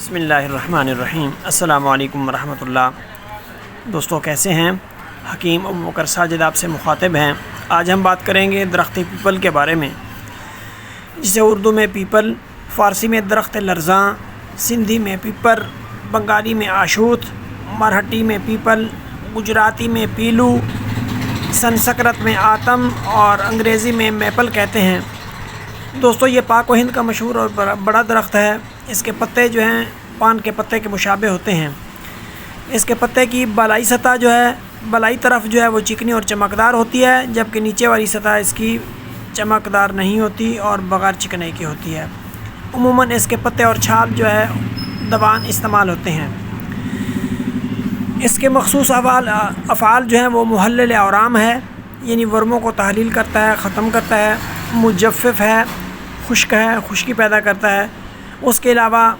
بسم اللہ الرحمن الرحیم۔ السلام علیکم ورحمۃ اللہ۔ دوستو کیسے ہیں؟ حکیم ابو بکر ساجد آپ سے مخاطب ہیں۔ آج ہم بات کریں گے درخت پیپل کے بارے میں، جسے اردو میں پیپل، فارسی میں درخت لرزاں، سندھی میں پیپر، بنگالی میں آشوت، مرہٹی میں پیپل، گجراتی میں پیلو، سنسکرت میں آتم اور انگریزی میں میپل کہتے ہیں۔ دوستو یہ پاک و ہند کا مشہور اور بڑا درخت ہے۔ اس کے پتے جو ہیں پان کے پتے کے مشابہ ہوتے ہیں۔ اس کے پتے کی بالائی سطح بالائی طرف وہ چکنی اور چمکدار ہوتی ہے، جبکہ نیچے والی سطح اس کی چمکدار نہیں ہوتی اور بغیر چکنائی کی ہوتی ہے۔ عموماً اس کے پتے اور چھال دوان استعمال ہوتے ہیں۔ اس کے مخصوص افعال وہ محلل اورام ہے، یعنی ورموں کو تحلیل کرتا ہے، ختم کرتا ہے، مجفف ہے، خشک ہے، خشکی پیدا کرتا ہے۔ اس کے علاوہ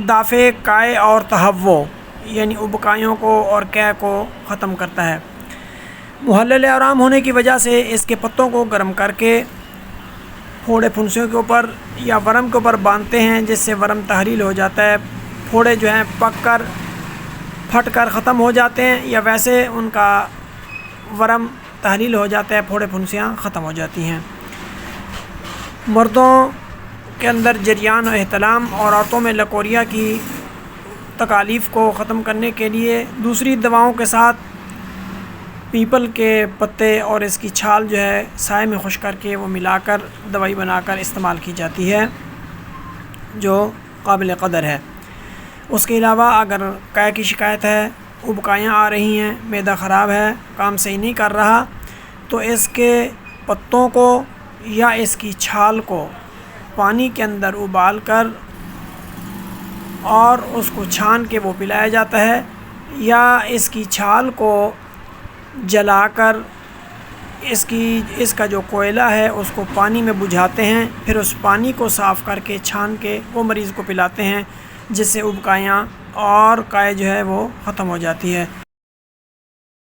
دافع قائے اور تہوع، یعنی ابکائیوں کو اور قے کو ختم کرتا ہے۔ محلل اورام ہونے کی وجہ سے اس کے پتوں کو گرم کر کے پھوڑے پھنسیوں کے اوپر یا ورم کے اوپر باندھتے ہیں، جس سے ورم تحلیل ہو جاتا ہے۔ پھوڑے پک کر پھٹ کر ختم ہو جاتے ہیں، یا ویسے ان کا ورم تحلیل ہو جاتا ہے، پھوڑے پھنسیاں ختم ہو جاتی ہیں۔ مردوں کے اندر جریان و احتلام اور عورتوں میں لکوریا کی تکالیف کو ختم کرنے کے لیے دوسری دواؤں کے ساتھ پیپل کے پتے اور اس کی چھال سائے میں خشک کر کے وہ ملا کر دوائی بنا کر استعمال کی جاتی ہے، جو قابل قدر ہے۔ اس کے علاوہ اگر قے کی شکایت ہے، ابکائیاں آ رہی ہیں، معدہ خراب ہے، کام صحیح نہیں کر رہا، تو اس کے پتوں کو یا اس کی چھال کو پانی کے اندر ابال کر اور اس کو چھان کے وہ پلایا جاتا ہے، یا اس کی چھال کو جلا کر اس کا جو کوئلہ ہے اس کو پانی میں بجھاتے ہیں، پھر اس پانی کو صاف کر کے چھان کے وہ مریض کو پلاتے ہیں، جس سے ابکائیاں اور قے وہ ختم ہو جاتی ہے۔